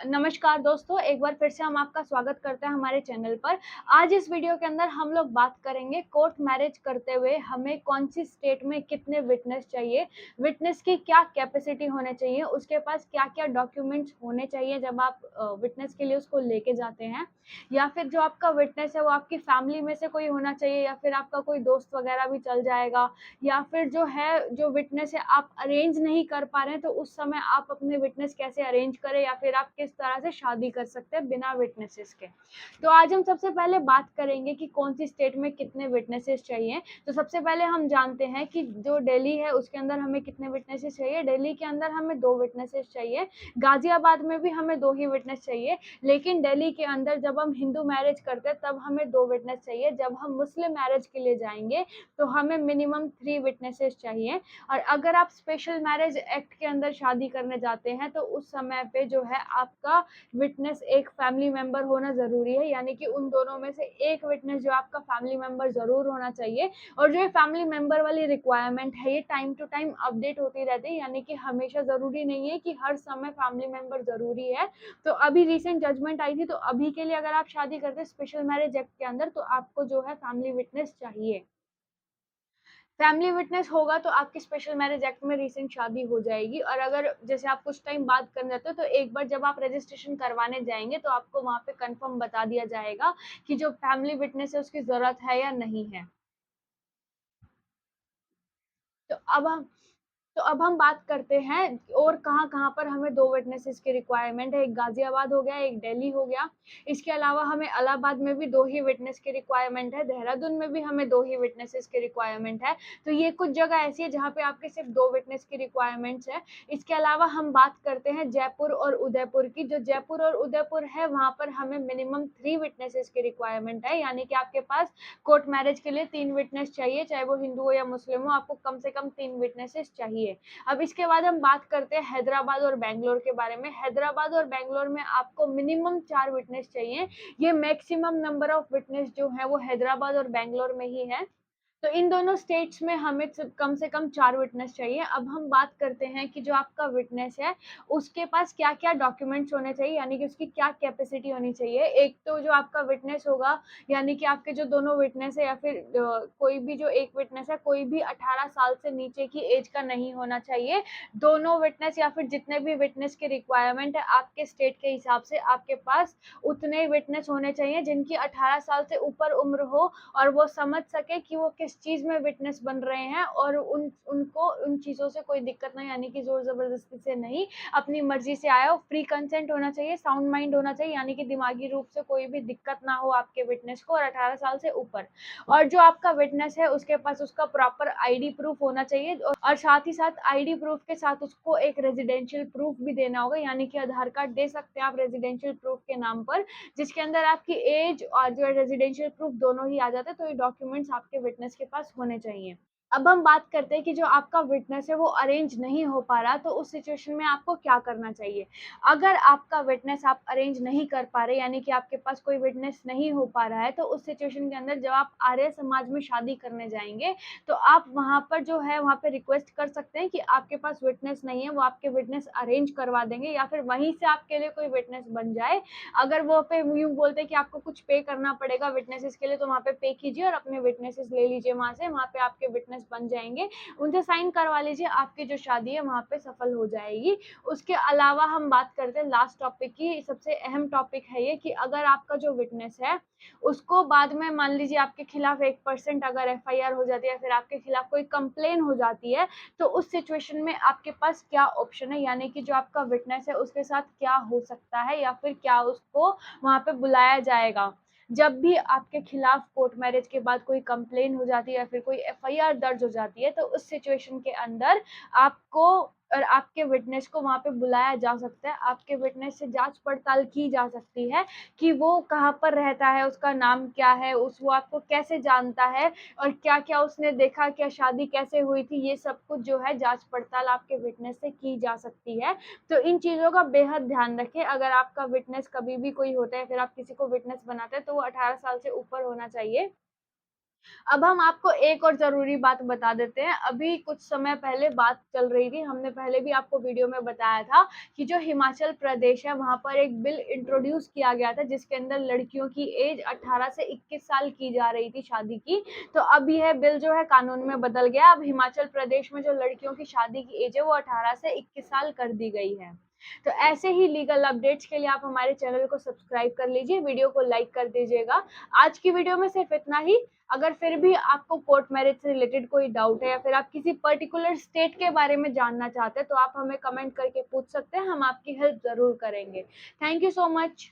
नमस्कार दोस्तों, एक बार फिर से हम आपका स्वागत करते हैं हमारे चैनल पर। आज इस वीडियो के अंदर हम लोग बात करेंगे कोर्ट मैरिज करते हुए हमें कौन-सी स्टेट में कितने विटनेस चाहिए, विटनेस की क्या कैपेसिटी होनी चाहिए, उसके पास क्या-क्या डॉक्यूमेंट्स होने चाहिए जब आप विटनेस के लिए उसको लेके जाते हैं, या फिर जो आपका विटनेस है वो आपकी फैमिली में से कोई होना चाहिए या फिर आपका कोई दोस्त वगैरह भी चल जाएगा, या फिर जो विटनेस है आप अरेंज नहीं कर पा रहे हैं, तो उस समय आप अपने विटनेस कैसे अरेंज करें या फिर आप किस तरह से शादी कर सकते हैं बिना विटनेसेस के। तो आज हम सबसे पहले बात करेंगे कि कौन-सी स्टेट में कितने विटनेसेस चाहिए। तो सबसे पहले हम जानते हैं कि जो दिल्ली है उसके अंदर हमें कितने विटनेसेस चाहिए। दिल्ली के अंदर हमें 2 विटनेसेस चाहिए, गाज़ियाबाद में भी हमें 2 ही विटनेस चाहिए, लेकिन दिल्ली के अंदर जब हम हिंदू मैरिज करते हैं तब हमें 2 विटनेस चाहिए। जब हम मुस्लिम मैरिज के लिए जाएँगे तो हमें मिनिमम 3 विटनेसेस चाहिए। और अगर आप स्पेशल मैरिज एक्ट के अंदर शादी करने जाते हैं तो उस समय पे जो है आपका विटनेस एक फैमिली मेंबर होना ज़रूरी है, यानी कि उन दोनों में से एक विटनेस जो आपका फैमिली मेंबर ज़रूर होना चाहिए। और जो ये फैमिली मेंबर वाली रिक्वायरमेंट है ये टाइम टू टाइम अपडेट होती रहती है, यानी कि हमेशा ज़रूरी नहीं है कि हर समय फैमिली मेंबर ज़रूरी है। तो अभी रिसेंट जजमेंट आई थी, तो अभी के लिए अगर आप शादी करते हैं स्पेशल मैरिज एक्ट के अंदर तो आपको जो है फैमिली विटनेस चाहिए। फैमिली विटनेस होगा तो आपकी स्पेशल मैरिज एक्ट में रीसेंट शादी हो जाएगी। और अगर जैसे आप कुछ टाइम बाद करने जाते हो तो एक बार जब आप रजिस्ट्रेशन करवाने जाएँगे तो आपको वहाँ पे कन्फर्म बता दिया जाएगा कि जो फैमिली विटनेस है उसकी ज़रूरत है या नहीं है। तो अब हम तो अब हम बात करते हैं और कहाँ-कहाँ पर हमें 2 विटनेसेस की रिक्वायरमेंट है। एक गाज़ियाबाद हो गया, एक दिल्ली हो गया। इसके अलावा हमें इलाहाबाद में भी 2 ही विटनेस की रिक्वायरमेंट है, देहरादून में भी हमें 2 ही विटनेसेस की रिक्वायरमेंट है। तो ये कुछ जगह ऐसी है जहाँ पे आपके सिर्फ़ 2 विटनेस की रिक्वायरमेंट्स है। इसके अलावा हम बात करते हैं जयपुर और उदयपुर की। जो जयपुर और उदयपुर है वहाँ पर हमें मिनिमम 3 विटनेसेस की रिक्वायरमेंट है, यानी कि आपके पास कोर्ट मैरिज के लिए 3 विटनेस चाहिए, चाहे वो हिंदू हो या मुस्लिम हो, आपको कम से कम 3 विटनेसेस चाहिए। अब इसके बाद हम बात करते हैं हैदराबाद और बैंगलोर के बारे में। हैदराबाद और बैंगलोर में आपको मिनिमम 4 विटनेस चाहिए। ये मैक्सिमम नंबर ऑफ विटनेस जो है वो हैदराबाद और बैंगलोर में ही है। तो इन दोनों स्टेट्स में हमें कम से कम 4 विटनेस चाहिए। अब हम बात करते हैं कि जो आपका विटनेस है, उसके पास क्या-क्या डॉक्यूमेंट्स होने चाहिए, यानी कि उसकी क्या कैपेसिटी होनी चाहिए। एक तो जो आपका विटनेस होगा, यानी कि आपके जो दोनों विटनेस है या फिर कोई भी जो एक विटनेस है, कोई भी 18 साल से नीचे की एज का नहीं होना चाहिए। दोनों विटनेस या फिर जितने भी विटनेस की रिक्वायरमेंट है, आपके स्टेट के हिसाब से आपके पास उतने विटनेस होने चाहिए जिनकी 18 साल से ऊपर उम्र हो और वो समझ सके कि वो किस चीज़ में विटनेस बन रहे हैं और उनको उन चीज़ों से कोई दिक्कत नहीं, यानी कि ज़ोर-ज़बरदस्ती से नहीं, अपनी मर्ज़ी से आया हो, फ्री कंसेंट होना चाहिए, साउंड माइंड होना चाहिए, यानी कि दिमागी रूप से कोई भी दिक्कत ना हो आपके विटनेस को, और 18 साल से ऊपर। और जो आपका विटनेस है उसके पास उसका प्रॉपर आईडी प्रूफ होना चाहिए, और साथ ही साथ आईडी प्रूफ के साथ उसको एक रेज़िडेंशियल प्रूफ भी देना होगा, यानी कि आधार कार्ड दे सकते हैं आप रेज़िडेंशियल प्रूफ के नाम पर, जिसके अंदर आपकी एज और जो है रेजिडेंशियल प्रूफ दोनों ही आ जाते हैं। तो ये डॉक्यूमेंट्स आपके विटनेस के पास होने चाहिए। अब हम बात करते हैं कि जो आपका विटनेस है वो अरेंज नहीं हो पा रहा, तो उस सिचुएशन में आपको क्या करना चाहिए। अगर आपका विटनेस आप अरेंज नहीं कर पा रहे, यानी कि आपके पास कोई विटनेस नहीं हो पा रहा है, तो उस सिचुएशन के अंदर जब आप आर्य समाज में शादी करने जाएँगे, तो आप वहाँ पर जो है वहाँ पे रिक्वेस्ट कर सकते हैं कि आपके पास विटनेस नहीं है, वो आपके विटनेस अरेंज करवा देंगे, या फिर वहीं से आपके लिए कोई विटनेस बन जाए। अगर वो पे यूँ बोलते हैं कि आपको कुछ पे करना पड़ेगा विटनेसेस के लिए, तो वहाँ पे पे कीजिए और अपने विटनेसेस ले लीजिए वहाँ से, वहाँ पे आपके विटनेस बन जाएँगे। उनसे साइन करवा लीजिए, आपकी जो शादी है वहाँ पे सफल हो जाएगी। उसके अलावा हम बात करते हैं लास्ट टॉपिक की, सबसे अहम टॉपिक है ये कि अगर आपका जो विटनेस है, उसको बाद में मान लीजिए आपके खिलाफ 1% अगर एफआईआर हो जाती है या फिर आपके खिलाफ कोई कंप्लेन हो जाती है, तो उस सिचुएशन में आपके पास क्या ऑप्शन है, यानी कि जो आपका विटनेस है उसके साथ क्या हो सकता है या फिर क्या उसको वहाँ पे बुलाया जाएगा। जब भी आपके खिलाफ कोर्ट मैरिज के बाद कोई कंप्लेन हो जाती है या फिर कोई एफआईआर दर्ज हो जाती है, तो उस सिचुएशन के अंदर आपको और आपके विटनेस को वहाँ पे बुलाया जा सकता है। आपके विटनेस से जाँच-पड़ताल की जा सकती है कि वो कहाँ पर रहता है, उसका नाम क्या है, वो आपको कैसे जानता है और क्या-क्या उसने देखा, क्या शादी कैसे हुई थी, ये सब कुछ जो है जाँच-पड़ताल आपके विटनेस से की जा सकती है। तो इन चीज़ों का बेहद ध्यान रखें। अगर आपका विटनेस कभी भी कोई होता है, फिर आप किसी को विटनेस बनाते हैं, तो वो 18 साल से ऊपर होना चाहिए। अब हम आपको एक और ज़रूरी बात बता देते हैं। अभी कुछ समय पहले बात चल रही थी, हमने पहले भी आपको वीडियो में बताया था कि जो हिमाचल प्रदेश है, वहाँ पर एक बिल इंट्रोड्यूस किया गया था, जिसके अंदर लड़कियों की एज 18 से 21 साल की जा रही थी शादी की। तो अब यह बिल जो है कानून में बदल गया। अब हिमाचल प्रदेश में जो लड़कियों की शादी की एज है, वो 18 से 21 साल कर दी गई है। तो ऐसे ही लीगल अपडेट्स के लिए आप हमारे चैनल को सब्सक्राइब कर लीजिए, वीडियो को लाइक कर दीजिएगा। आज की वीडियो में सिर्फ इतना ही। अगर फिर भी आपको कोर्ट मैरिज से रिलेटेड कोई डाउट है या फिर आप किसी पर्टिकुलर स्टेट के बारे में जानना चाहते हैं, तो आप हमें कमेंट करके पूछ सकते हैं, हम आपकी हेल्प ज़रूर करेंगे। Thank you so much.